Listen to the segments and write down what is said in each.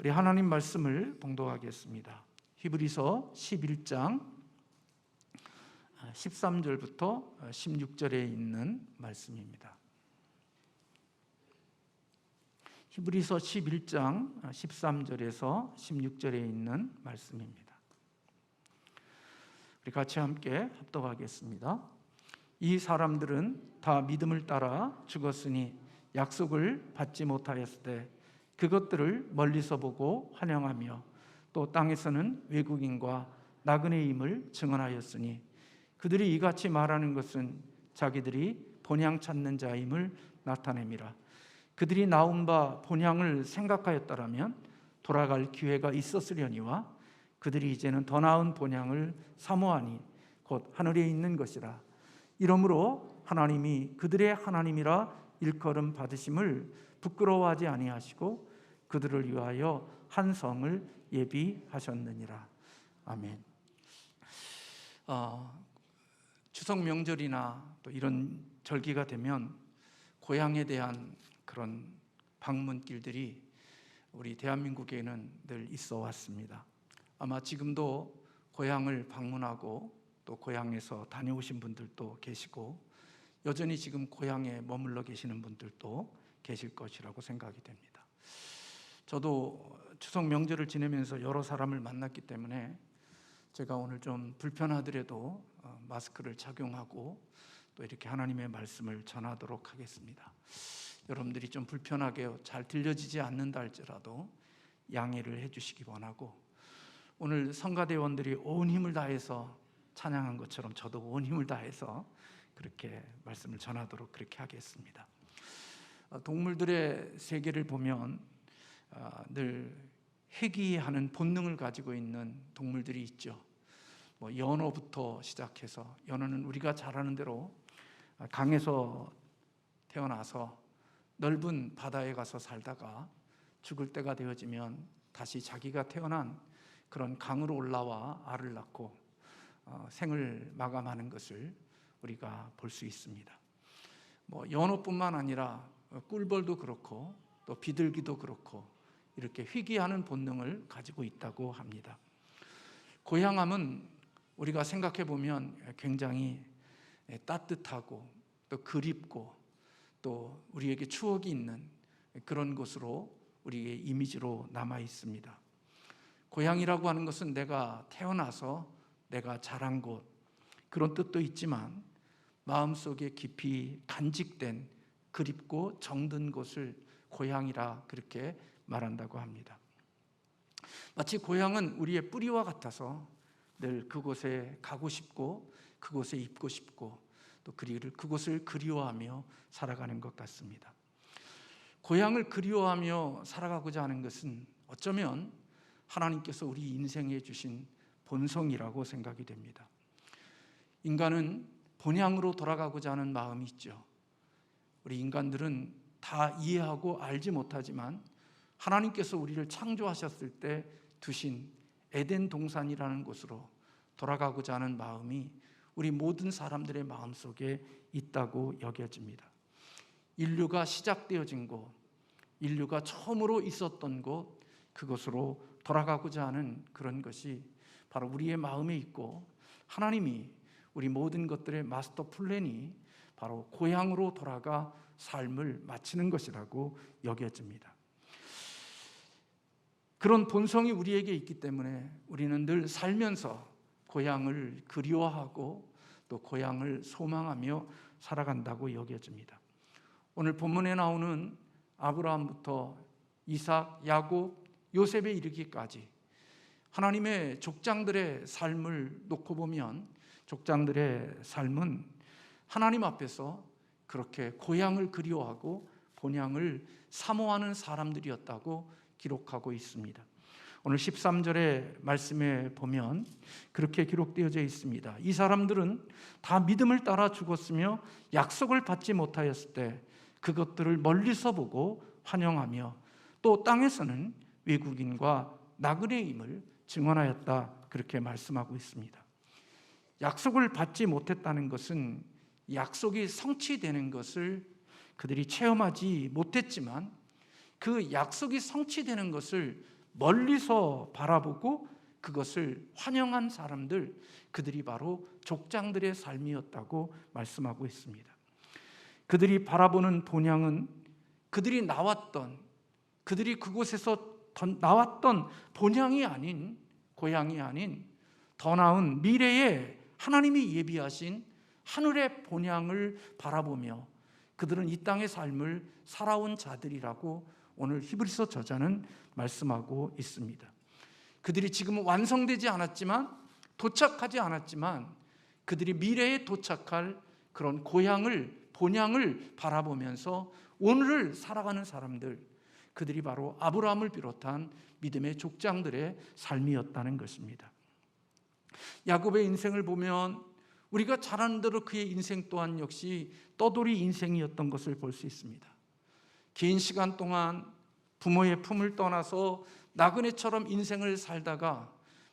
우리 하나님 말씀을 봉독하겠습니다. 히브리서 11장 13절부터 16절에 있는 말씀입니다. 히브리서 11장 13절에서 16절에 있는 말씀입니다. 우리 같이 함께 합독하겠습니다. 이 사람들은 다 믿음을 따라 죽었으니 약속을 받지 못하였을 때 그것들을 멀리서 보고 환영하며 또 땅에서는 외국인과 나그네임을 증언하였으니 그들이 이같이 말하는 것은 자기들이 본향 찾는 자임을 나타냅니다. 그들이 나온 바 본향을 생각하였더라면 돌아갈 기회가 있었으려니와 그들이 이제는 더 나은 본향을 사모하니 곧 하늘에 있는 것이라. 이러므로 하나님이 그들의 하나님이라 일컬음 받으심을 부끄러워하지 아니하시고 그들을 위하여 한 성을 예비하셨느니라. 아멘. 추석 명절이나 또 이런 절기가 되면 고향에 대한 그런 방문길들이 우리 대한민국에는 늘 있어 왔습니다. 아마 지금도 고향을 방문하고 또 고향에서 다녀오신 분들도 계시고 여전히 지금 고향에 머물러 계시는 분들도 계실 것이라고 생각이 됩니다. 저도 추석 명절을 지내면서 여러 사람을 만났기 때문에 제가 오늘 좀 불편하더라도 마스크를 착용하고 또 이렇게 하나님의 말씀을 전하도록 하겠습니다. 여러분들이 좀 불편하게 잘 들려지지 않는다 할지라도 양해를 해주시기 원하고, 오늘 성가대원들이 온 힘을 다해서 찬양한 것처럼 저도 온 힘을 다해서 그렇게 말씀을 전하도록 그렇게 하겠습니다. 동물들의 세계를 보면 늘 회귀하는 본능을 가지고 있는 동물들이 있죠. 연어부터 시작해서, 연어는 우리가 잘 아는 대로 강에서 태어나서 넓은 바다에 가서 살다가 죽을 때가 되어지면 다시 자기가 태어난 그런 강으로 올라와 알을 낳고 생을 마감하는 것을 우리가 볼 수 있습니다. 연어뿐만 아니라 꿀벌도 그렇고 또 비둘기도 그렇고 이렇게 회귀하는 본능을 가지고 있다고 합니다. 고향함은 우리가 생각해 보면 굉장히 따뜻하고 또 그립고 또 우리에게 추억이 있는 그런 곳으로 우리의 이미지로 남아 있습니다. 고향이라고 하는 것은 내가 태어나서 내가 자란 곳, 그런 뜻도 있지만 마음속에 깊이 간직된 그립고 정든 곳을 고향이라 그렇게 말한다고 합니다. 마치 고향은 우리의 뿌리와 같아서 늘 그곳에 가고 싶고 그곳에 있고 싶고 또 그곳을 그리워하며 살아가는 것 같습니다. 고향을 그리워하며 살아가고자 하는 것은 어쩌면 하나님께서 우리 인생에 주신 본성이라고 생각이 됩니다. 인간은 본향으로 돌아가고자 하는 마음이 있죠. 우리 인간들은 다 이해하고 알지 못하지만 하나님께서 우리를 창조하셨을 때 두신 에덴 동산이라는 곳으로 돌아가고자 하는 마음이 우리 모든 사람들의 마음속에 있다고 여겨집니다. 인류가 시작되어진 곳, 인류가 처음으로 있었던 곳, 그곳으로 돌아가고자 하는 그런 것이 바로 우리의 마음에 있고, 하나님이 우리 모든 것들의 마스터 플랜이 바로 고향으로 돌아가 삶을 마치는 것이라고 여겨집니다. 그런 본성이 우리에게 있기 때문에 우리는 늘 살면서 고향을 그리워하고 또 고향을 소망하며 살아간다고 여겨집니다. 오늘 본문에 나오는 아브라함부터 이삭, 야곱, 요셉에 이르기까지 하나님의 족장들의 삶을 놓고 보면 족장들의 삶은 하나님 앞에서 그렇게 고향을 그리워하고 본향을 사모하는 사람들이었다고 기록하고 있습니다. 오늘 13절의 말씀에 보면 그렇게 기록되어져 있습니다. 이 사람들은 다 믿음을 따라 죽었으며 약속을 받지 못하였을 때 그것들을 멀리서 보고 환영하며 또 땅에서는 외국인과 나그네임을 증언하였다, 그렇게 말씀하고 있습니다. 약속을 받지 못했다는 것은 약속이 성취되는 것을 그들이 체험하지 못했지만 그 약속이 성취되는 것을 멀리서 바라보고 그것을 환영한 사람들, 그들이 바로 족장들의 삶이었다고 말씀하고 있습니다. 그들이 바라보는 본향은 그들이 그곳에서 나왔던 본향이 아닌, 고향이 아닌 더 나은 미래에 하나님이 예비하신 하늘의 본향을 바라보며 그들은 이 땅의 삶을 살아온 자들이라고 오늘 히브리서 저자는 말씀하고 있습니다. 그들이 지금은 완성되지 않았지만, 도착하지 않았지만 그들이 미래에 도착할 그런 고향을, 본향을 바라보면서 오늘을 살아가는 사람들, 그들이 바로 아브라함을 비롯한 믿음의 족장들의 삶이었다는 것입니다. 야곱의 인생을 보면 우리가 잘 아는 대로 그의 인생 또한 역시 떠돌이 인생이었던 것을 볼 수 있습니다. 긴 시간 동안 부모의 품을 떠나서 나그네처럼 인생을 살다가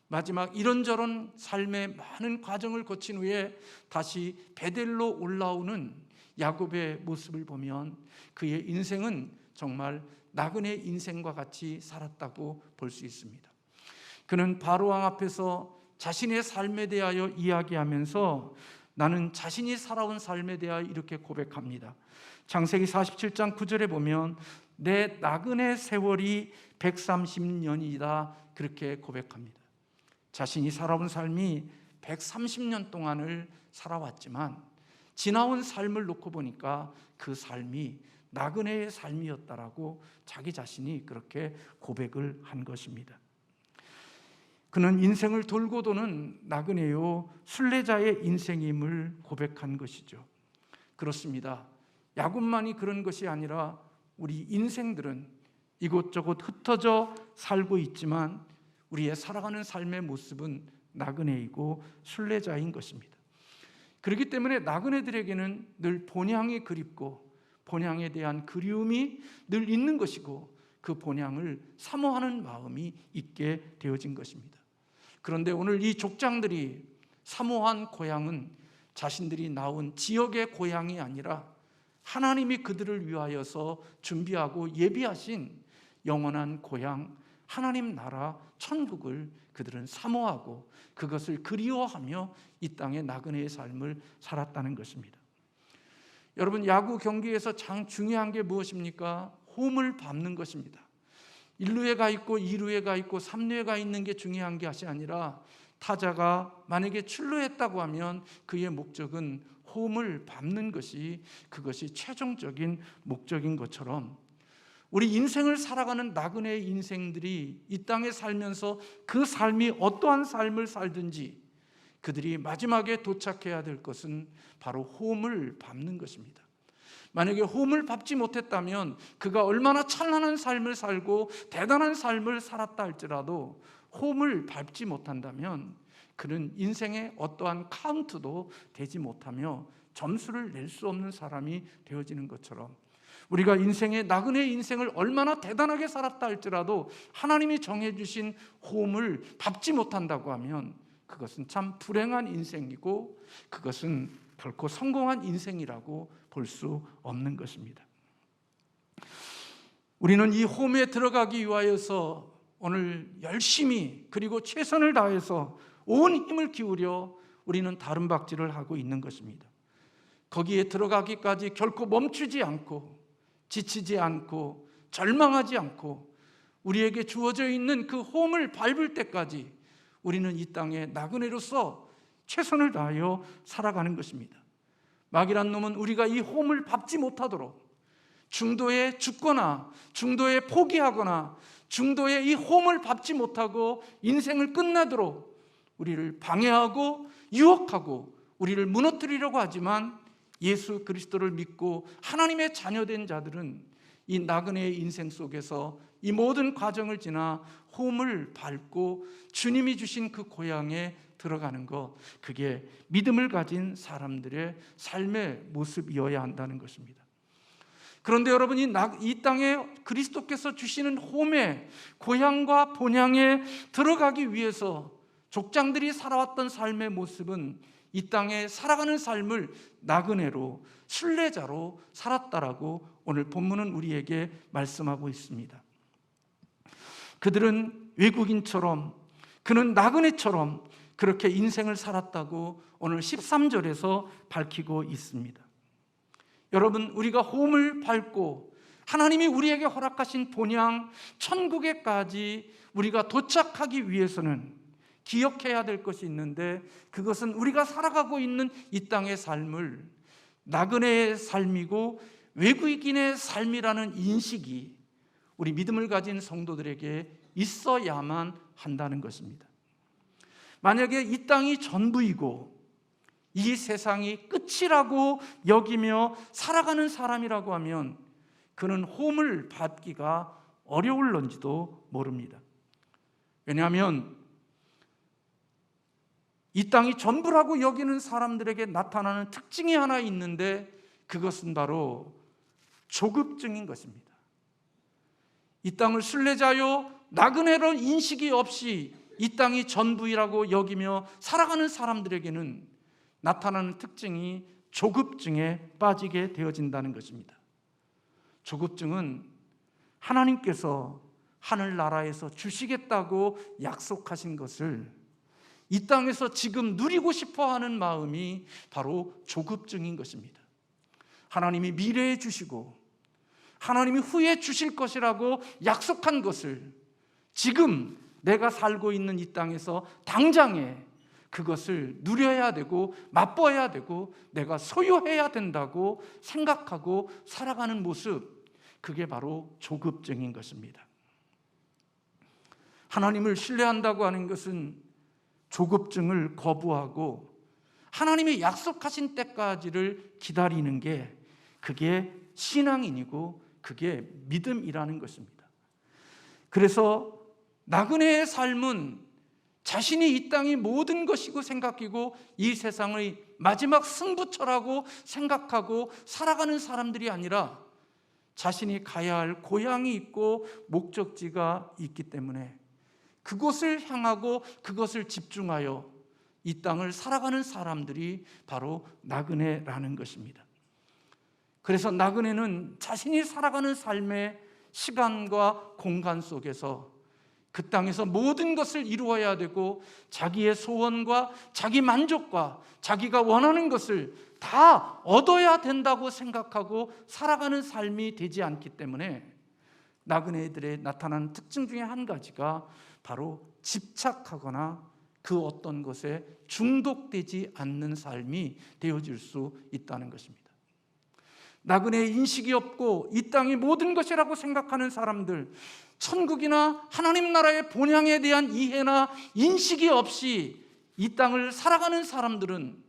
마지막 이런저런 삶의 많은 과정을 거친 후에 다시 베델로 올라오는 야곱의 모습을 보면 그의 인생은 정말 나그네 인생과 같이 살았다고 볼 수 있습니다. 그는 바로왕 앞에서 자신의 삶에 대하여 이야기하면서 나는 자신이 살아온 삶에 대하여 이렇게 고백합니다. 창세기 47장 9절에 보면 내 나그네 세월이 130년이다, 그렇게 고백합니다. 자신이 살아온 삶이 130년 동안을 살아왔지만 지나온 삶을 놓고 보니까 그 삶이 나그네의 삶이었다라고 자기 자신이 그렇게 고백을 한 것입니다. 그는 인생을 돌고 도는 나그네요 순례자의 인생임을 고백한 것이죠. 그렇습니다. 야곱만이 그런 것이 아니라 우리 인생들은 이곳저곳 흩어져 살고 있지만 우리의 살아가는 삶의 모습은 나그네이고 순례자인 것입니다. 그렇기 때문에 나그네들에게는 늘 본향이 그립고 본향에 대한 그리움이 늘 있는 것이고 그 본향을 사모하는 마음이 있게 되어진 것입니다. 그런데 오늘 이 족장들이 사모한 고향은 자신들이 나온 지역의 고향이 아니라 하나님이 그들을 위하여서 준비하고 예비하신 영원한 고향, 하나님 나라 천국을 그들은 사모하고 그것을 그리워하며 이 땅의 나그네의 삶을 살았다는 것입니다. 여러분, 야구 경기에서 장 중요한 게 무엇입니까? 홈을 밟는 것입니다. 1루에 가 있고 2루에 가 있고 3루에 가 있는 게 중요한 것이 아니라 타자가 만약에 출루했다고 하면 그의 목적은 홈을 밟는 것이, 그것이 최종적인 목적인 것처럼 우리 인생을 살아가는 나그네의 인생들이 이 땅에 살면서 그 삶이 어떠한 삶을 살든지 그들이 마지막에 도착해야 될 것은 바로 홈을 밟는 것입니다. 만약에 홈을 밟지 못했다면 그가 얼마나 찬란한 삶을 살고 대단한 삶을 살았다 할지라도 홈을 밟지 못한다면 그는 인생의 어떠한 카운트도 되지 못하며 점수를 낼 수 없는 사람이 되어지는 것처럼 우리가 인생의 나그네의 인생을 얼마나 대단하게 살았다 할지라도 하나님이 정해주신 홈을 밟지 못한다고 하면 그것은 참 불행한 인생이고 그것은 결코 성공한 인생이라고 볼 수 없는 것입니다. 우리는 이 홈에 들어가기 위하여서 오늘 열심히 그리고 최선을 다해서 온 힘을 기울여 우리는 다름박질을 하고 있는 것입니다. 거기에 들어가기까지 결코 멈추지 않고 지치지 않고 절망하지 않고 우리에게 주어져 있는 그 홈을 밟을 때까지 우리는 이 땅에 나그네로서 최선을 다하여 살아가는 것입니다. 마귀란 놈은 우리가 이 홈을 밟지 못하도록 중도에 죽거나 중도에 포기하거나 중도에 이 홈을 밟지 못하고 인생을 끝나도록 우리를 방해하고 유혹하고 우리를 무너뜨리려고 하지만 예수 그리스도를 믿고 하나님의 자녀된 자들은 이 나그네의 인생 속에서 이 모든 과정을 지나 홈을 밟고 주님이 주신 그 고향에 들어가는 것, 그게 믿음을 가진 사람들의 삶의 모습이어야 한다는 것입니다. 그런데 여러분, 이 땅에 그리스도께서 주시는 홈에, 고향과 본향에 들어가기 위해서 족장들이 살아왔던 삶의 모습은 이 땅에 살아가는 삶을 나그네로, 순례자로 살았다라고 오늘 본문은 우리에게 말씀하고 있습니다. 그들은 외국인처럼, 그는 나그네처럼 그렇게 인생을 살았다고 오늘 13절에서 밝히고 있습니다. 여러분, 우리가 홈을 밟고 하나님이 우리에게 허락하신 본향 천국에까지 우리가 도착하기 위해서는 기억해야 될 것이 있는데, 그것은 우리가 살아가고 있는 이 땅의 삶을 나그네의 삶이고 외국인의 삶이라는 인식이 우리 믿음을 가진 성도들에게 있어야만 한다는 것입니다. 만약에 이 땅이 전부이고 이 세상이 끝이라고 여기며 살아가는 사람이라고 하면 그는 홈을 받기가 어려울런지도 모릅니다. 왜냐하면 이 땅이 전부라고 여기는 사람들에게 나타나는 특징이 하나 있는데, 그것은 바로 조급증인 것입니다. 이 땅을 순례자요 나그네로 인식이 없이 이 땅이 전부이라고 여기며 살아가는 사람들에게는 나타나는 특징이 조급증에 빠지게 되어진다는 것입니다. 조급증은 하나님께서 하늘나라에서 주시겠다고 약속하신 것을 이 땅에서 지금 누리고 싶어하는 마음이 바로 조급증인 것입니다. 하나님이 미래에 주시고 하나님이 후에 주실 것이라고 약속한 것을 지금 내가 살고 있는 이 땅에서 당장에 그것을 누려야 되고 맛보아야 되고 내가 소유해야 된다고 생각하고 살아가는 모습, 그게 바로 조급증인 것입니다. 하나님을 신뢰한다고 하는 것은 조급증을 거부하고 하나님이 약속하신 때까지를 기다리는 게, 그게 신앙인이고 그게 믿음이라는 것입니다. 그래서 나그네의 삶은 자신이 이 땅이 모든 것이고 생각이고 이 세상의 마지막 승부처라고 생각하고 살아가는 사람들이 아니라, 자신이 가야 할 고향이 있고 목적지가 있기 때문에 그곳을 향하고 그것을 집중하여 이 땅을 살아가는 사람들이 바로 나그네라는 것입니다. 그래서 나그네는 자신이 살아가는 삶의 시간과 공간 속에서 그 땅에서 모든 것을 이루어야 되고 자기의 소원과 자기 만족과 자기가 원하는 것을 다 얻어야 된다고 생각하고 살아가는 삶이 되지 않기 때문에 나그네들의 나타나는 특징 중에 한 가지가 바로 집착하거나 그 어떤 것에 중독되지 않는 삶이 되어질 수 있다는 것입니다. 나그네의 인식이 없고 이 땅이 모든 것이라고 생각하는 사람들, 천국이나 하나님 나라의 본향에 대한 이해나 인식이 없이 이 땅을 살아가는 사람들은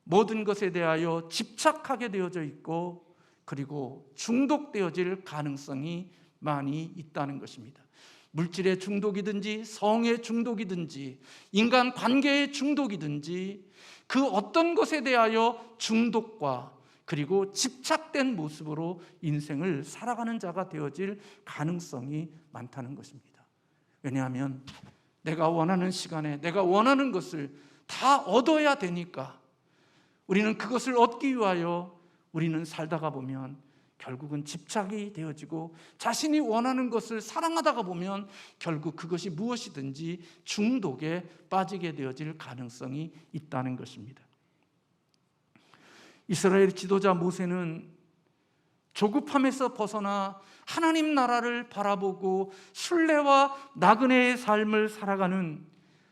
모든 것에 대하여 집착하게 되어져 있고 그리고 중독되어질 가능성이 많이 있다는 것입니다. 물질의 중독이든지 성의 중독이든지 인간 관계의 중독이든지 그 어떤 것에 대하여 중독과 그리고 집착된 모습으로 인생을 살아가는 자가 되어질 가능성이 많다는 것입니다. 왜냐하면 내가 원하는 시간에 내가 원하는 것을 다 얻어야 되니까 우리는 그것을 얻기 위하여 우리는 살다가 보면 결국은 집착이 되어지고 자신이 원하는 것을 사랑하다가 보면 결국 그것이 무엇이든지 중독에 빠지게 되어질 가능성이 있다는 것입니다. 이스라엘 지도자 모세는 조급함에서 벗어나 하나님 나라를 바라보고 순례와 나그네의 삶을 살아가는,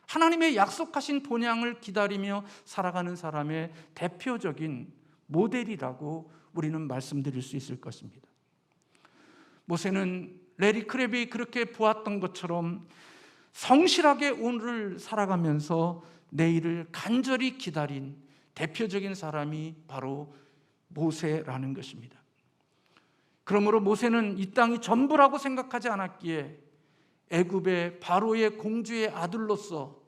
하나님의 약속하신 본향을 기다리며 살아가는 사람의 대표적인 모델이라고 우리는 말씀드릴 수 있을 것입니다. 모세는 레리 크랩이 그렇게 보았던 것처럼 성실하게 오늘을 살아가면서 내일을 간절히 기다린 대표적인 사람이 바로 모세라는 것입니다. 그러므로 모세는 이 땅이 전부라고 생각하지 않았기에 애굽의 바로의 공주의 아들로서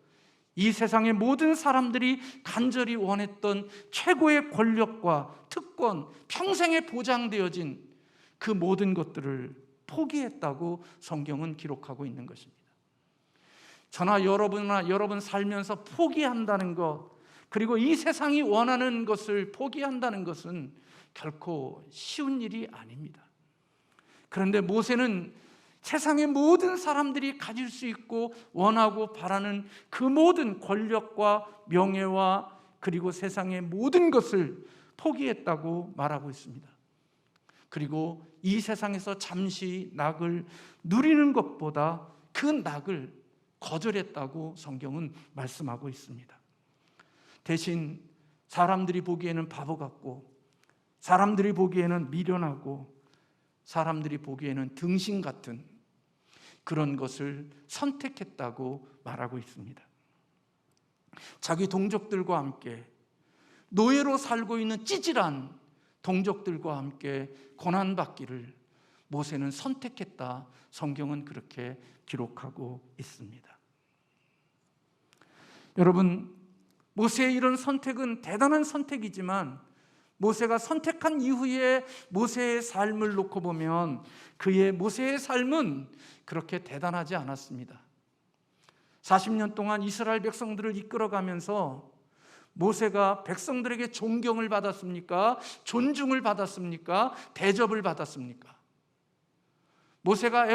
이 세상의 모든 사람들이 간절히 원했던 최고의 권력과 특권, 평생에 보장되어진 그 모든 것들을 포기했다고 성경은 기록하고 있는 것입니다. 저나 여러분이나 여러분 살면서 포기한다는 것, 그리고 이 세상이 원하는 것을 포기한다는 것은 결코 쉬운 일이 아닙니다. 그런데 모세는 세상의 모든 사람들이 가질 수 있고 원하고 바라는 그 모든 권력과 명예와 그리고 세상의 모든 것을 포기했다고 말하고 있습니다. 그리고 이 세상에서 잠시 낙을 누리는 것보다 그 낙을 거절했다고 성경은 말씀하고 있습니다. 대신 사람들이 보기에는 바보 같고, 사람들이 보기에는 미련하고, 사람들이 보기에는 등신 같은 그런 것을 선택했다고 말하고 있습니다. 자기 동족들과 함께 노예로 살고 있는 찌질한 동족들과 함께 고난받기를 모세는 선택했다. 성경은 그렇게 기록하고 있습니다. 여러분, 모세의 이런 선택은 대단한 선택이지만 모세가 선택한 이후에 모세의 삶을 놓고 보면 모세의 삶은 그렇게 대단하지 않았습니다. 40년 동안 이스라엘 백성들을 이끌어가면서 모세가 백성들에게 존경을 받았습니까? 존중을 받았습니까? 대접을 받았습니까? 모세가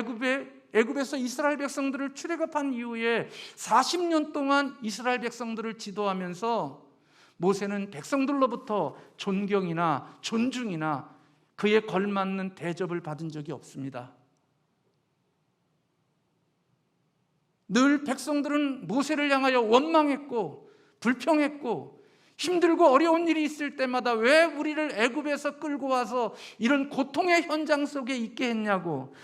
애굽에서 이스라엘 백성들을 출애굽한 이후에 40년 동안 이스라엘 백성들을 지도하면서 모세는 백성들로부터 존경이나 존중이나 그에 걸맞는 대접을 받은 적이 없습니다. 늘 백성들은 모세를 향하여 원망했고 불평했고 힘들고 어려운 일이 있을 때마다 왜 우리를 애굽에서 끌고 와서 이런 고통의 현장 속에 있게 했냐고,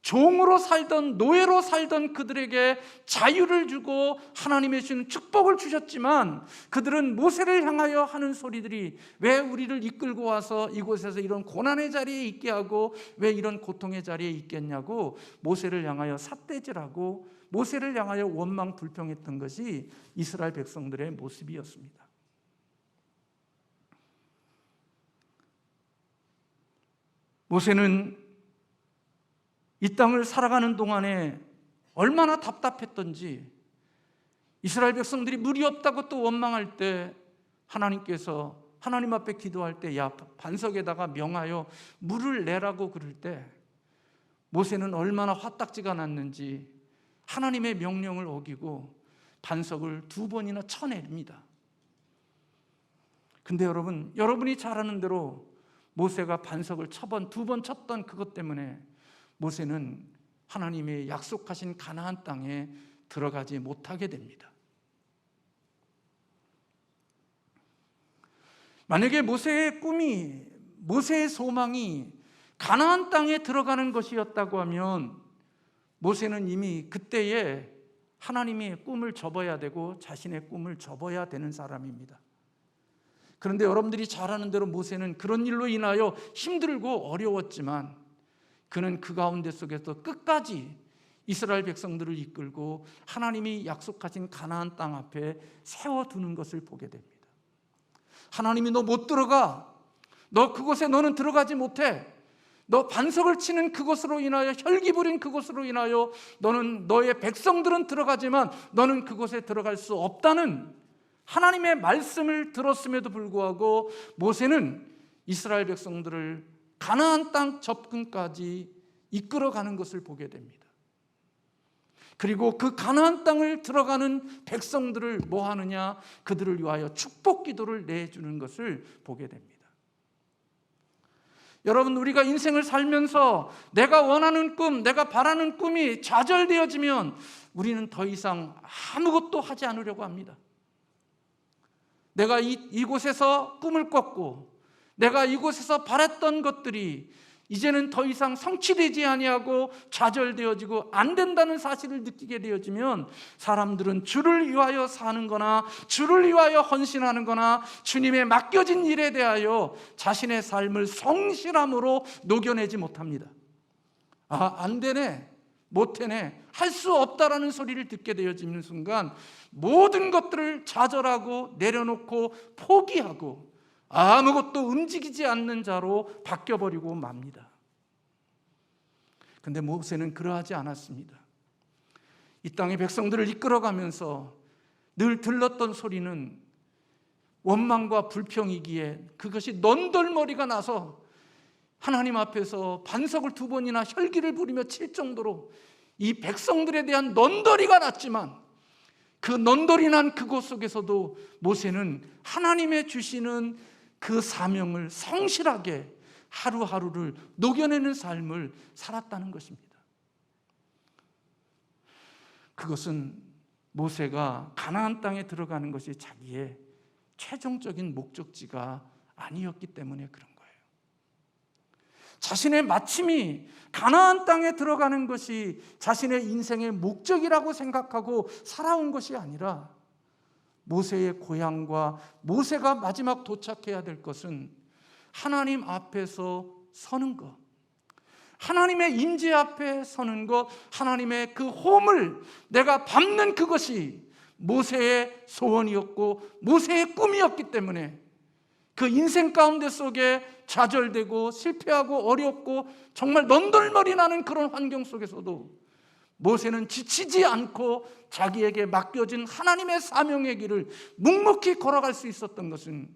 종으로 살던 노예로 살던 그들에게 자유를 주고 하나님의 주는 축복을 주셨지만 그들은 모세를 향하여 하는 소리들이 왜 우리를 이끌고 와서 이곳에서 이런 고난의 자리에 있게 하고 왜 이런 고통의 자리에 있겠냐고 모세를 향하여 삿대질하고 모세를 향하여 원망 불평했던 것이 이스라엘 백성들의 모습이었습니다. 모세는 이 땅을 살아가는 동안에 얼마나 답답했던지, 이스라엘 백성들이 물이 없다고 또 원망할 때 하나님께서 하나님 앞에 기도할 때 야 반석에다가 명하여 물을 내라고 그럴 때 모세는 얼마나 화딱지가 났는지 하나님의 명령을 어기고 반석을 2번이나 쳐내립니다. 근데 여러분이 잘 아는 대로 모세가 반석을 2번 쳤던 그것 때문에 모세는 하나님의 약속하신 가나안 땅에 들어가지 못하게 됩니다. 만약에 모세의 꿈이, 모세의 소망이 가나안 땅에 들어가는 것이었다고 하면 모세는 이미 그때에 하나님의 꿈을 접어야 되고 자신의 꿈을 접어야 되는 사람입니다. 그런데 여러분들이 잘 아는 대로 모세는 그런 일로 인하여 힘들고 어려웠지만 그는 그 가운데 속에서 끝까지 이스라엘 백성들을 이끌고 하나님이 약속하신 가나안 땅 앞에 세워두는 것을 보게 됩니다. 하나님이 너 못 들어가, 너 그곳에 너는 들어가지 못해, 너 반석을 치는 그곳으로 인하여 혈기 부린 그곳으로 인하여 너의 백성들은 들어가지만 너는 그곳에 들어갈 수 없다는 하나님의 말씀을 들었음에도 불구하고 모세는 이스라엘 백성들을 가나안 땅 접근까지 이끌어가는 것을 보게 됩니다. 그리고 그 가나안 땅을 들어가는 백성들을 뭐 하느냐? 그들을 위하여 축복 기도를 내주는 것을 보게 됩니다. 여러분, 우리가 인생을 살면서 내가 원하는 꿈, 내가 바라는 꿈이 좌절되어지면 우리는 더 이상 아무것도 하지 않으려고 합니다. 내가 이곳에서 꿈을 꿨고 내가 이곳에서 바랬던 것들이 이제는 더 이상 성취되지 아니하고 좌절되어지고 안 된다는 사실을 느끼게 되어지면 사람들은 주를 위하여 사는 거나 주를 위하여 헌신하는 거나 주님의 맡겨진 일에 대하여 자신의 삶을 성실함으로 녹여내지 못합니다. 안 되네, 못해네, 할 수 없다라는 소리를 듣게 되어지는 순간 모든 것들을 좌절하고 내려놓고 포기하고 아무것도 움직이지 않는 자로 바뀌어버리고 맙니다. 그런데 모세는 그러하지 않았습니다. 이 땅의 백성들을 이끌어가면서 늘 들렀던 소리는 원망과 불평이기에 그것이 넌덜머리가 나서 하나님 앞에서 반석을 2번이나 혈기를 부리며 칠 정도로 이 백성들에 대한 넌더리가 났지만, 그 넌더리 난 그곳 속에서도 모세는 하나님의 주시는 그 사명을 성실하게 하루하루를 녹여내는 삶을 살았다는 것입니다. 그것은 모세가 가나안 땅에 들어가는 것이 자기의 최종적인 목적지가 아니었기 때문에 그런 거예요. 자신의 마침이 가나안 땅에 들어가는 것이 자신의 인생의 목적이라고 생각하고 살아온 것이 아니라, 모세의 고향과 모세가 마지막 도착해야 될 것은 하나님 앞에서 서는 것, 하나님의 임재 앞에 서는 것, 하나님의 그 홈을 내가 밟는 그것이 모세의 소원이었고 모세의 꿈이었기 때문에, 그 인생 가운데 속에 좌절되고 실패하고 어렵고 정말 넌덜머리 나는 그런 환경 속에서도 모세는 지치지 않고 자기에게 맡겨진 하나님의 사명의 길을 묵묵히 걸어갈 수 있었던 것은,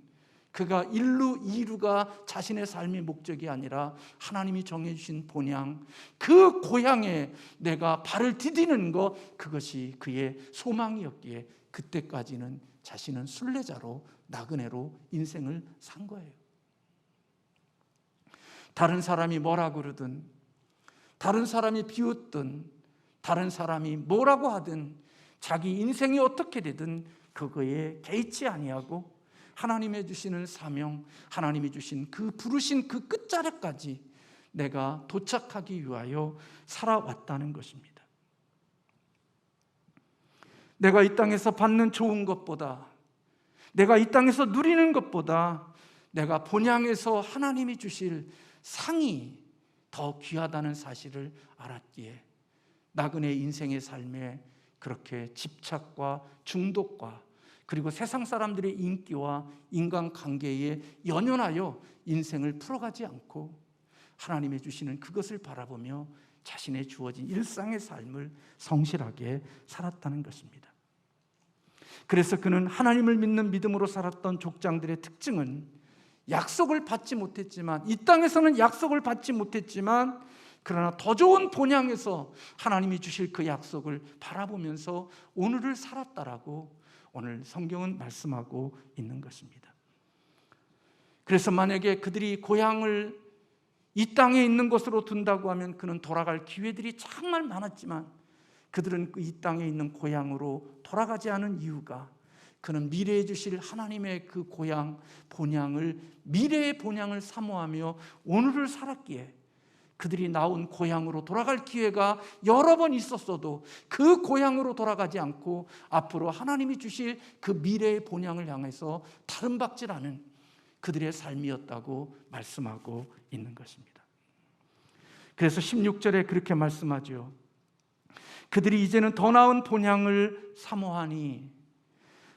그가 일루 이루가 자신의 삶의 목적이 아니라 하나님이 정해주신 본향, 그 고향에 내가 발을 디디는 것, 그것이 그의 소망이었기에 그때까지는 자신은 순례자로 나그네로 인생을 산 거예요. 다른 사람이 뭐라 그러든, 다른 사람이 비웃든, 다른 사람이 뭐라고 하든, 자기 인생이 어떻게 되든 그거에 개의치 아니하고 하나님의 주시는 사명, 하나님이 주신 그 부르신 그 끝자락까지 내가 도착하기 위하여 살아왔다는 것입니다. 내가 이 땅에서 받는 좋은 것보다, 내가 이 땅에서 누리는 것보다 내가 본향에서 하나님이 주실 상이 더 귀하다는 사실을 알았기에 나그네 인생의 삶에 그렇게 집착과 중독과 그리고 세상 사람들의 인기와 인간관계에 연연하여 인생을 풀어가지 않고 하나님의 주시는 그것을 바라보며 자신의 주어진 일상의 삶을 성실하게 살았다는 것입니다. 그래서 그는 하나님을 믿는 믿음으로 살았던 족장들의 특징은, 약속을 받지 못했지만, 이 땅에서는 약속을 받지 못했지만, 그러나 더 좋은 본향에서 하나님이 주실 그 약속을 바라보면서 오늘을 살았다라고 오늘 성경은 말씀하고 있는 것입니다. 그래서 만약에 그들이 고향을 이 땅에 있는 것으로 둔다고 하면 그는 돌아갈 기회들이 정말 많았지만, 그들은 이 땅에 있는 고향으로 돌아가지 않은 이유가, 그는 미래에 주실 하나님의 그 고향, 본향을, 미래의 본향을 사모하며 오늘을 살았기에, 그들이 나온 고향으로 돌아갈 기회가 여러 번 있었어도 그 고향으로 돌아가지 않고 앞으로 하나님이 주실 그 미래의 본향을 향해서 다름박질하는 그들의 삶이었다고 말씀하고 있는 것입니다. 그래서 16절에 그렇게 말씀하죠. 그들이 이제는 더 나은 본향을 사모하니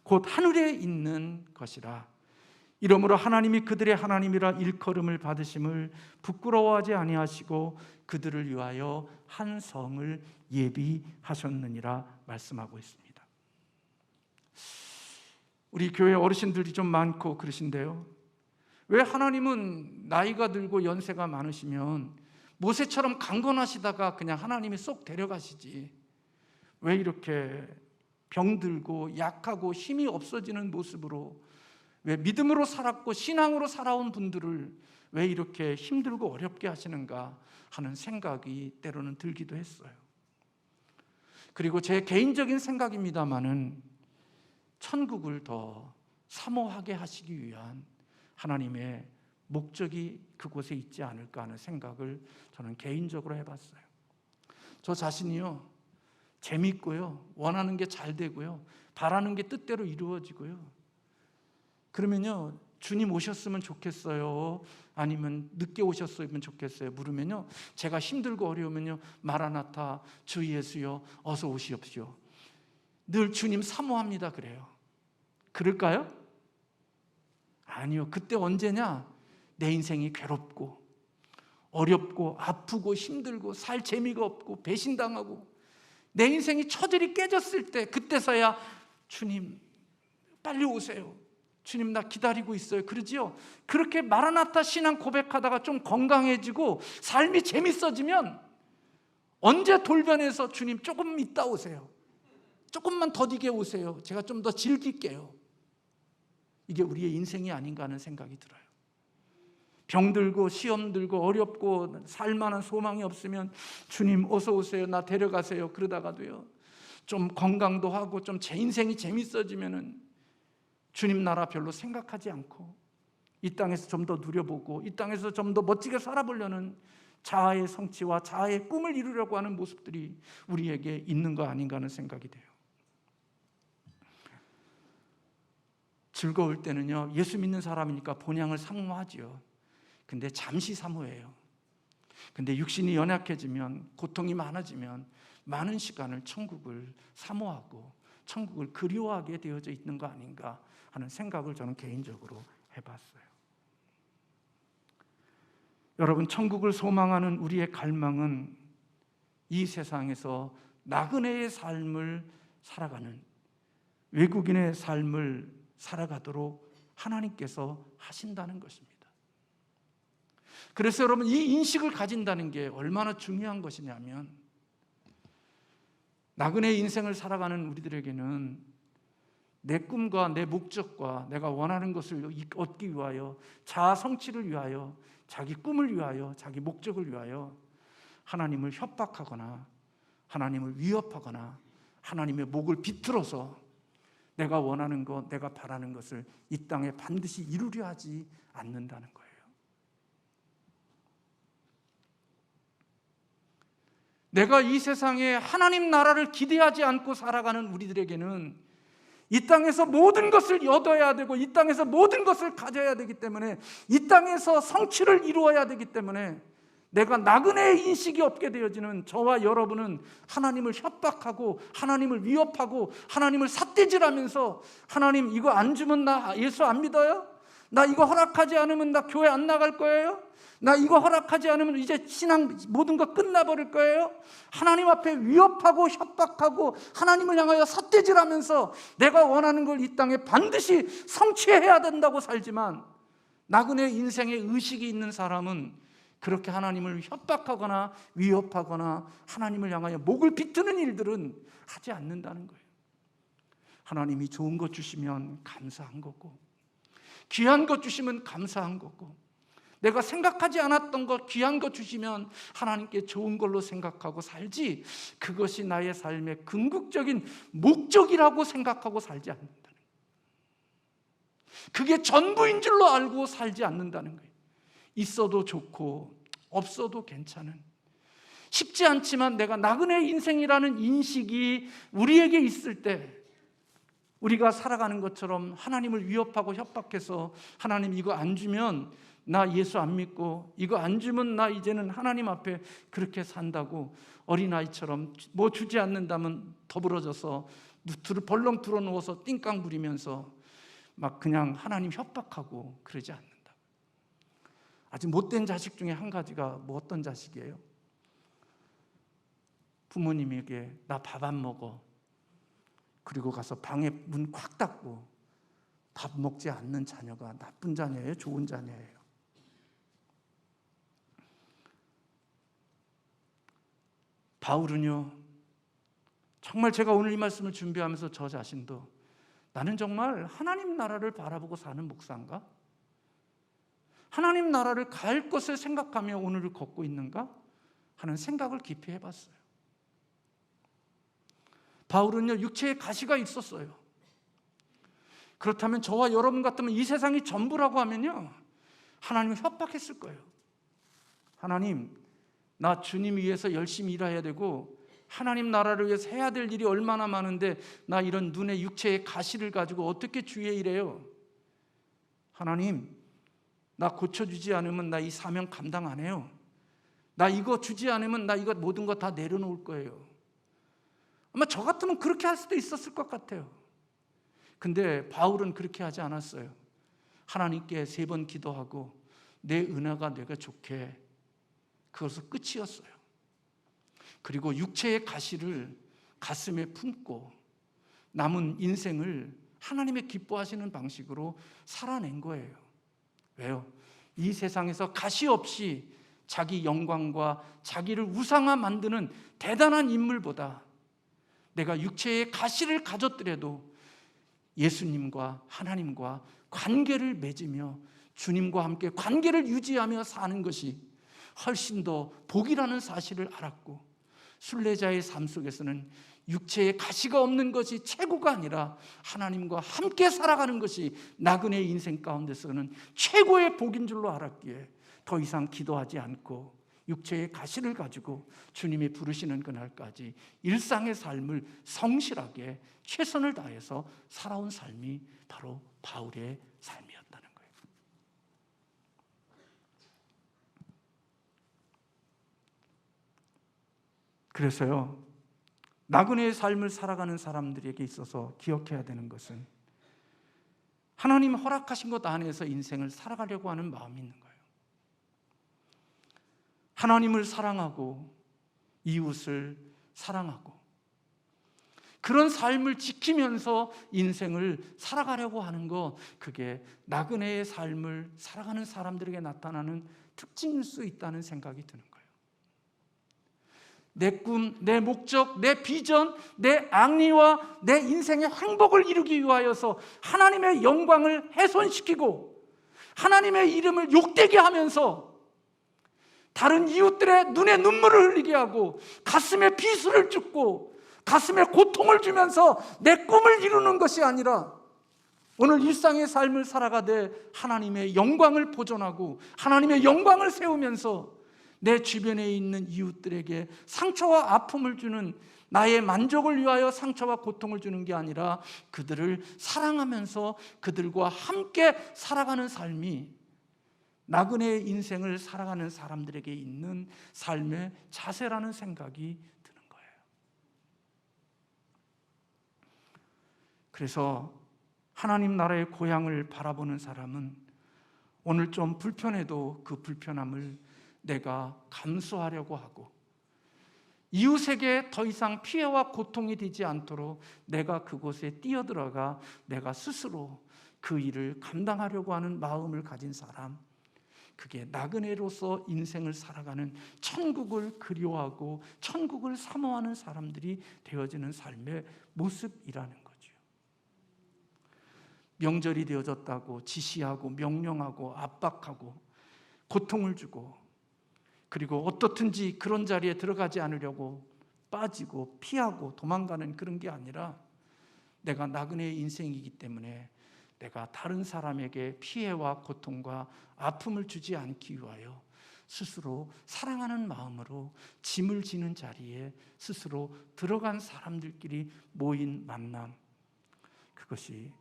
곧 하늘에 있는 것이라. 이러므로 하나님이 그들의 하나님이라 일컬음을 받으심을 부끄러워하지 아니하시고 그들을 위하여 한 성을 예비하셨느니라 말씀하고 있습니다. 우리 교회 어르신들이 좀 많고 그러신데요, 왜 하나님은 나이가 들고 연세가 많으시면 모세처럼 강건하시다가 그냥 하나님이 쏙 데려가시지, 왜 이렇게 병들고 약하고 힘이 없어지는 모습으로, 왜 믿음으로 살았고 신앙으로 살아온 분들을 왜 이렇게 힘들고 어렵게 하시는가 하는 생각이 때로는 들기도 했어요. 그리고 제 개인적인 생각입니다마는 천국을 더 사모하게 하시기 위한 하나님의 목적이 그곳에 있지 않을까 하는 생각을 저는 개인적으로 해봤어요. 저 자신이요, 재밌고요, 원하는 게 잘 되고요, 바라는 게 뜻대로 이루어지고요, 그러면요, 주님 오셨으면 좋겠어요, 아니면 늦게 오셨으면 좋겠어요 물으면요, 제가 힘들고 어려우면요, 마라나타 주 예수여 어서 오시옵시오, 늘 주님 사모합니다 그래요. 그럴까요? 아니요. 그때 언제냐? 내 인생이 괴롭고 어렵고 아프고 힘들고 살 재미가 없고 배신당하고 내 인생이 처절히 깨졌을 때, 그때서야 주님 빨리 오세요, 주님 나 기다리고 있어요. 그러지요? 그렇게 마라나타 신앙 고백하다가 좀 건강해지고 삶이 재밌어지면 언제 돌변해서 주님 조금 이따 오세요. 조금만 더디게 오세요. 제가 좀 더 즐길게요. 이게 우리의 인생이 아닌가 하는 생각이 들어요. 병들고 시험 들고 어렵고 살만한 소망이 없으면 주님 어서 오세요. 나 데려가세요. 그러다가도요. 좀 건강도 하고 좀 제 인생이 재밌어지면은 주님 나라 별로 생각하지 않고 이 땅에서 좀 더 누려보고 이 땅에서 좀 더 멋지게 살아보려는 자아의 성취와 자아의 꿈을 이루려고 하는 모습들이 우리에게 있는 거 아닌가 하는 생각이 돼요. 즐거울 때는요, 예수 믿는 사람이니까 본향을 사모하지요. 근데 잠시 사모해요. 근데 육신이 연약해지면, 고통이 많아지면 많은 시간을 천국을 사모하고 천국을 그리워하게 되어져 있는 거 아닌가 하는 생각을 저는 개인적으로 해봤어요. 여러분, 천국을 소망하는 우리의 갈망은 이 세상에서 나그네의 삶을 살아가는, 외국인의 삶을 살아가도록 하나님께서 하신다는 것입니다. 그래서 여러분, 이 인식을 가진다는 게 얼마나 중요한 것이냐면, 나그네의 인생을 살아가는 우리들에게는 내 꿈과 내 목적과 내가 원하는 것을 얻기 위하여, 자아 성취를 위하여, 자기 꿈을 위하여, 자기 목적을 위하여 하나님을 협박하거나 하나님을 위협하거나 하나님의 목을 비틀어서 내가 원하는 것, 내가 바라는 것을 이 땅에 반드시 이루려 하지 않는다는 거예요. 내가 이 세상에 하나님 나라를 기대하지 않고 살아가는 우리들에게는 이 땅에서 모든 것을 얻어야 되고 이 땅에서 모든 것을 가져야 되기 때문에, 이 땅에서 성취를 이루어야 되기 때문에 내가 나그네의 인식이 없게 되어지는 저와 여러분은 하나님을 협박하고 하나님을 위협하고 하나님을 삿대질하면서, 하나님 이거 안 주면 나 예수 안 믿어요? 나 이거 허락하지 않으면 나 교회 안 나갈 거예요? 나 이거 허락하지 않으면 이제 신앙 모든 거 끝나버릴 거예요? 하나님 앞에 위협하고 협박하고 하나님을 향하여 삿대질하면서 내가 원하는 걸 이 땅에 반드시 성취해야 된다고 살지만, 나그네 인생에 의식이 있는 사람은 그렇게 하나님을 협박하거나 위협하거나 하나님을 향하여 목을 비트는 일들은 하지 않는다는 거예요. 하나님이 좋은 것 주시면 감사한 거고, 귀한 것 주시면 감사한 거고, 내가 생각하지 않았던 것, 귀한 것 주시면 하나님께 좋은 걸로 생각하고 살지, 그것이 나의 삶의 궁극적인 목적이라고 생각하고 살지 않는다는 거예요. 그게 전부인 줄로 알고 살지 않는다는 거예요. 있어도 좋고 없어도 괜찮은, 쉽지 않지만 내가 나그네의 인생이라는 인식이 우리에게 있을 때, 우리가 살아가는 것처럼 하나님을 위협하고 협박해서 하나님 이거 안 주면 나 예수 안 믿고, 이거 안 주면 나 이제는 하나님 앞에 그렇게 산다고 어린아이처럼 뭐 주지 않는다면 더불어져서 누트를 벌렁 틀어놓아서 띵깡 부리면서 막 그냥 하나님 협박하고 그러지 않는다. 아주 못된 자식 중에 한 가지가 뭐 어떤 자식이에요? 부모님에게 나 밥 안 먹어, 그리고 가서 방에 문 콱 닫고 밥 먹지 않는 자녀가 나쁜 자녀예요? 좋은 자녀예요? 바울은요, 정말 제가 오늘 이 말씀을 준비하면서 저 자신도, 나는 정말 하나님 나라를 바라보고 사는 목사인가? 하나님 나라를 갈 것을 생각하며 오늘을 걷고 있는가? 하는 생각을 깊이 해봤어요. 바울은요, 육체에 가시가 있었어요. 그렇다면 저와 여러분 같으면 이 세상이 전부라고 하면요, 하나님을 협박했을 거예요. 하나님, 나 주님 위해서 열심히 일해야 되고 하나님 나라를 위해서 해야 될 일이 얼마나 많은데 나 이런 눈에 육체의 가시를 가지고 어떻게 주의 일해요? 하나님, 나 고쳐주지 않으면 나 이 사명 감당 안 해요. 나 이거 주지 않으면 나 이거 모든 거 다 내려놓을 거예요. 아마 저 같으면 그렇게 할 수도 있었을 것 같아요. 근데 바울은 그렇게 하지 않았어요. 하나님께 3번 기도하고 내 은혜가 내가 좋게, 그것은 끝이었어요. 그리고 육체의 가시를 가슴에 품고 남은 인생을 하나님의 기뻐하시는 방식으로 살아낸 거예요. 왜요? 이 세상에서 가시 없이 자기 영광과 자기를 우상화 만드는 대단한 인물보다 내가 육체의 가시를 가졌더라도 예수님과 하나님과 관계를 맺으며 주님과 함께 관계를 유지하며 사는 것이 훨씬 더 복이라는 사실을 알았고, 순례자의 삶 속에서는 육체의 가시가 없는 것이 최고가 아니라 하나님과 함께 살아가는 것이 나그네의 인생 가운데서는 최고의 복인 줄로 알았기에 더 이상 기도하지 않고 육체의 가시를 가지고 주님이 부르시는 그날까지 일상의 삶을 성실하게 최선을 다해서 살아온 삶이 바로 바울의 삶이었다는 거예요. 그래서요, 나그네의 삶을 살아가는 사람들에게 있어서 기억해야 되는 것은 하나님 허락하신 것 안에서 인생을 살아가려고 하는 마음이 있는 거예요. 하나님을 사랑하고 이웃을 사랑하고 그런 삶을 지키면서 인생을 살아가려고 하는 것, 그게 나그네의 삶을 살아가는 사람들에게 나타나는 특징일 수 있다는 생각이 드는 거예요. 내 꿈, 내 목적, 내 비전, 내 악리와 내 인생의 행복을 이루기 위하여서 하나님의 영광을 훼손시키고 하나님의 이름을 욕되게 하면서 다른 이웃들의 눈에 눈물을 흘리게 하고 가슴에 비수를 줍고 가슴에 고통을 주면서 내 꿈을 이루는 것이 아니라 오늘 일상의 삶을 살아가되 하나님의 영광을 보존하고 하나님의 영광을 세우면서 내 주변에 있는 이웃들에게 상처와 아픔을 주는, 나의 만족을 위하여 상처와 고통을 주는 게 아니라 그들을 사랑하면서 그들과 함께 살아가는 삶이 나그네의 인생을 살아가는 사람들에게 있는 삶의 자세라는 생각이 드는 거예요. 그래서 하나님 나라의 고향을 바라보는 사람은 오늘 좀 불편해도 그 불편함을 내가 감수하려고 하고 이웃에게 더 이상 피해와 고통이 되지 않도록 내가 그곳에 뛰어들어가 내가 스스로 그 일을 감당하려고 하는 마음을 가진 사람, 그게 나그네로서 인생을 살아가는, 천국을 그리워하고 천국을 사모하는 사람들이 되어지는 삶의 모습이라는 거죠. 명절이 되어졌다고 지시하고 명령하고 압박하고 고통을 주고 그리고 어떻든지 그런 자리에 들어가지 않으려고 빠지고 피하고 도망가는 그런 게 아니라 내가 나그네의 인생이기 때문에 내가 다른 사람에게 피해와 고통과 아픔을 주지 않기 위하여 스스로 사랑하는 마음으로 짐을 지는 자리에 스스로 들어간 사람들끼리 모인 만남, 그것이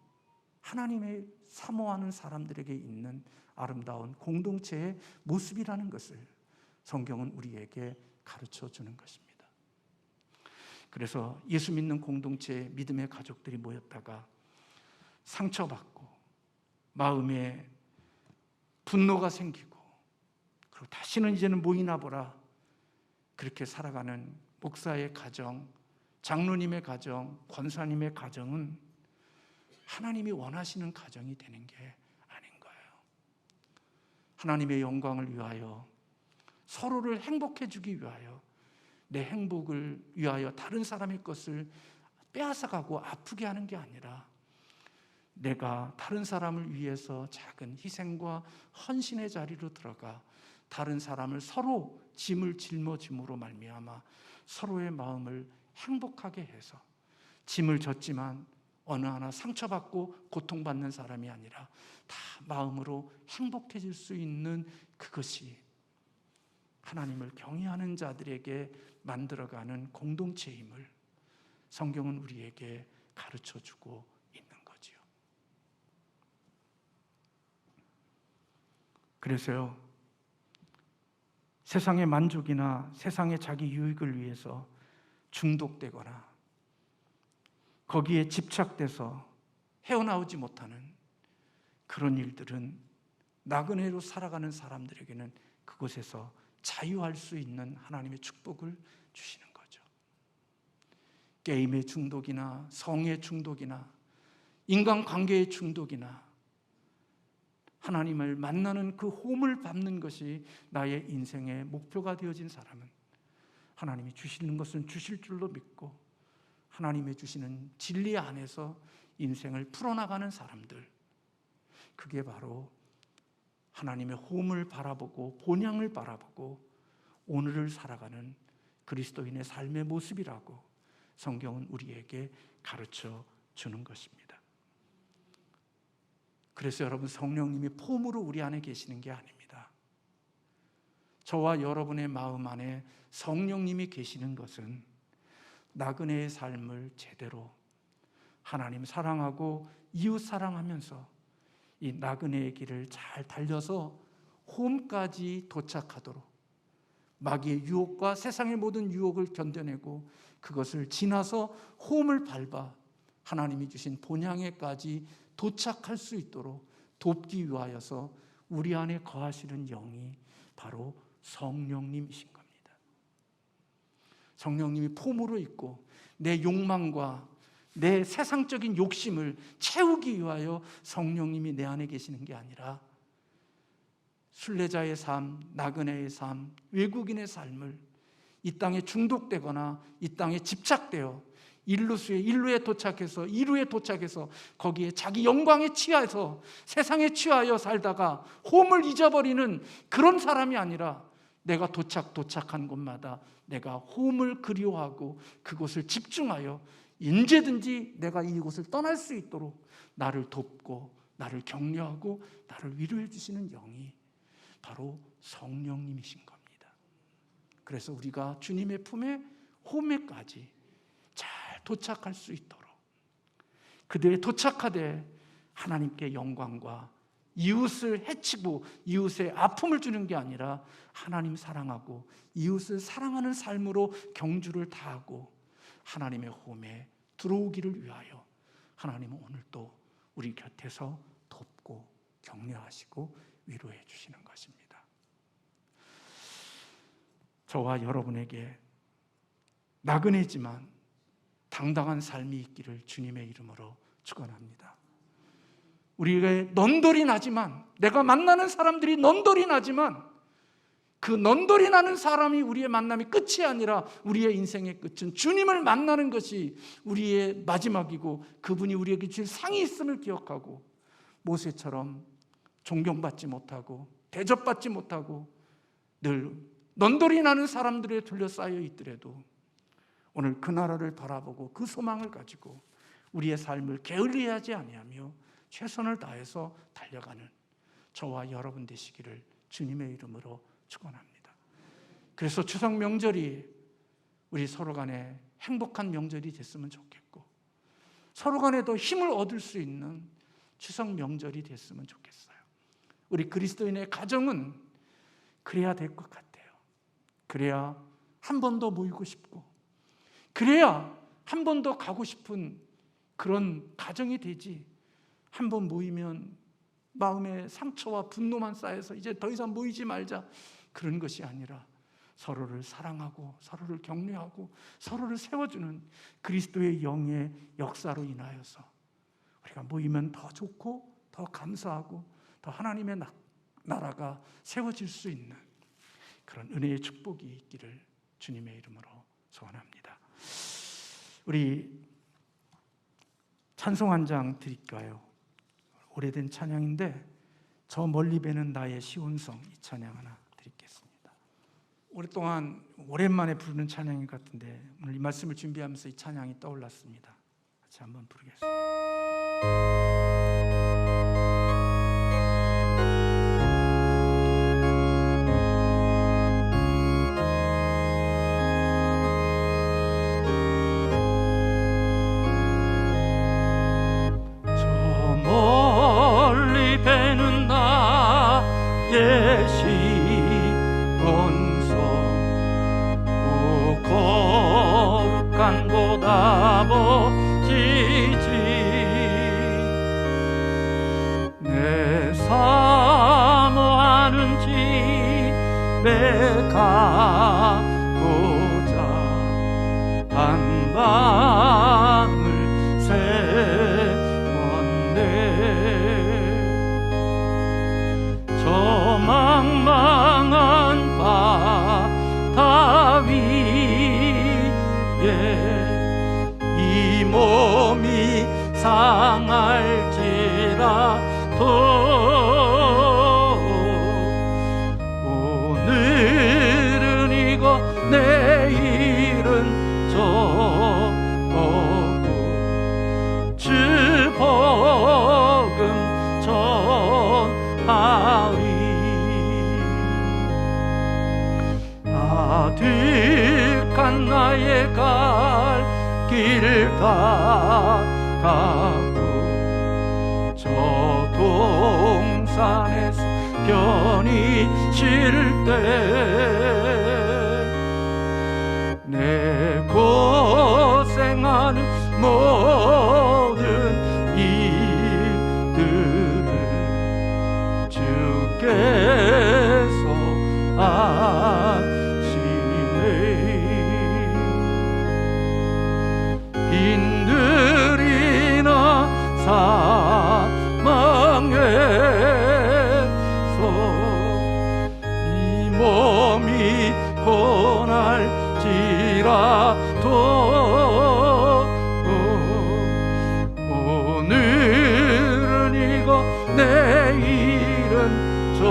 하나님의 사모하는 사람들에게 있는 아름다운 공동체의 모습이라는 것을 성경은 우리에게 가르쳐 주는 것입니다. 그래서 예수 믿는 공동체의 믿음의 가족들이 모였다가 상처받고 마음에 분노가 생기고 그리고 다시는 이제는 모이나 보라, 그렇게 살아가는 목사의 가정, 장로님의 가정, 권사님의 가정은 하나님이 원하시는 가정이 되는 게 아닌 거예요. 하나님의 영광을 위하여 서로를 행복해 주기 위하여 내 행복을 위하여 다른 사람의 것을 빼앗아가고 아프게 하는 게 아니라 내가 다른 사람을 위해서 작은 희생과 헌신의 자리로 들어가 다른 사람을 서로 짐을 짊어짐으로 말미암아 서로의 마음을 행복하게 해서 짐을 졌지만 어느 하나 상처받고 고통받는 사람이 아니라 다 마음으로 행복해질 수 있는 그것이 하나님을 경외하는 자들에게 만들어가는 공동체임을 성경은 우리에게 가르쳐주고 있는 거지요. 그래서요, 세상의 만족이나 세상의 자기 유익을 위해서 중독되거나 거기에 집착돼서 헤어나오지 못하는 그런 일들은 나그네로 살아가는 사람들에게는 그곳에서 자유할 수 있는 하나님의 축복을 주시는 거죠. 게임의 중독이나 성의 중독이나 인간관계의 중독이나 하나님을 만나는 그 호흡을 밟는 것이 나의 인생의 목표가 되어진 사람은 하나님이 주시는 것은 주실 줄로 믿고 하나님이 주시는 진리 안에서 인생을 풀어나가는 사람들, 그게 바로 하나님의 호흡을 바라보고 본향을 바라보고 오늘을 살아가는 그리스도인의 삶의 모습이라고 성경은 우리에게 가르쳐 주는 것입니다. 그래서 여러분, 성령님이 폼으로 우리 안에 계시는 게 아닙니다. 저와 여러분의 마음 안에 성령님이 계시는 것은 나그네의 삶을 제대로 하나님 사랑하고 이웃 사랑하면서 이 나그네의 길을 잘 달려서 홈까지 도착하도록 마귀의 유혹과 세상의 모든 유혹을 견뎌내고 그것을 지나서 홈을 밟아 하나님이 주신 본향에까지 도착할 수 있도록 돕기 위하여서 우리 안에 거하시는 영이 바로 성령님이신 겁니다. 성령님이 폼으로 있고 내 욕망과 내 세상적인 욕심을 채우기 위하여 성령님이 내 안에 계시는 게 아니라 순례자의 삶, 나그네의 삶, 외국인의 삶을 이 땅에 중독되거나 이 땅에 집착되어 일루에 도착해서 이루에 도착해서 거기에 자기 영광에 취해서 세상에 취하여 살다가 홈을 잊어버리는 그런 사람이 아니라 내가 도착한 곳마다 내가 홈을 그리워하고 그곳을 집중하여 언제든지 내가 이곳을 떠날 수 있도록 나를 돕고 나를 격려하고 나를 위로해 주시는 영이 바로 성령님이신 겁니다. 그래서 우리가 주님의 품에 홈에까지 잘 도착할 수 있도록 그대에 도착하되 하나님께 영광과 이웃을 해치고 이웃의 아픔을 주는 게 아니라 하나님 사랑하고 이웃을 사랑하는 삶으로 경주를 다하고 하나님의 홈에 들어오기를 위하여 하나님은 오늘도 우리 곁에서 돕고 격려하시고 위로해 주시는 것입니다. 저와 여러분에게 나그네지만 당당한 삶이 있기를 주님의 이름으로 축원합니다. 우리가 넌덜이 나지만 내가 만나는 사람들이 넌덜이 나지만 그 넌덜이 나는 사람이 우리의 만남이 끝이 아니라 우리의 인생의 끝은 주님을 만나는 것이 우리의 마지막이고 그분이 우리에게 주신 상이 있음을 기억하고 모세처럼 존경받지 못하고 대접받지 못하고 늘 넌덜이 나는 사람들에 둘러싸여 있더라도 오늘 그 나라를 바라보고 그 소망을 가지고 우리의 삶을 게을리하지 아니하며 최선을 다해서 달려가는 저와 여러분 되시기를 주님의 이름으로 축원합니다. 그래서 추석 명절이 우리 서로 간에 행복한 명절이 됐으면 좋겠고 서로 간에 더 힘을 얻을 수 있는 추석 명절이 됐으면 좋겠어요. 우리 그리스도인의 가정은 그래야 될 것 같아요. 그래야 한 번 더 모이고 싶고 그래야 한 번 더 가고 싶은 그런 가정이 되지 한 번 모이면 마음에 상처와 분노만 쌓여서 이제 더 이상 모이지 말자 그런 것이 아니라 서로를 사랑하고 서로를 격려하고 서로를 세워주는 그리스도의 영의 역사로 인하여서 우리가 모이면 더 좋고 더 감사하고 더 하나님의 나라가 세워질 수 있는 그런 은혜의 축복이 있기를 주님의 이름으로 소원합니다. 우리 찬송 한 장 드릴까요? 오래된 찬양인데 저 멀리 배는 나의 시온성, 이 찬양 하나 드리겠습니다. 오랫동안 오랜만에 부르는 찬양인 것 같은데 오늘 이 말씀을 준비하면서 이 찬양이 떠올랐습니다. 같이 한번 부르겠습니다. 내 사모하는 집에 가고자 한 밤을 새웠네. 몸이 상할지라도 오늘은 이거 내일은 저거고 주 복음 전하리. 아득한 나의 갈 길 다가고 저 동산에서 편히 쉴 때 내 고생하는 모든 일들을 주께서 아시네. 빈들이나 사망에서 이 몸이 고날지라도 오늘은 이거 내일은 저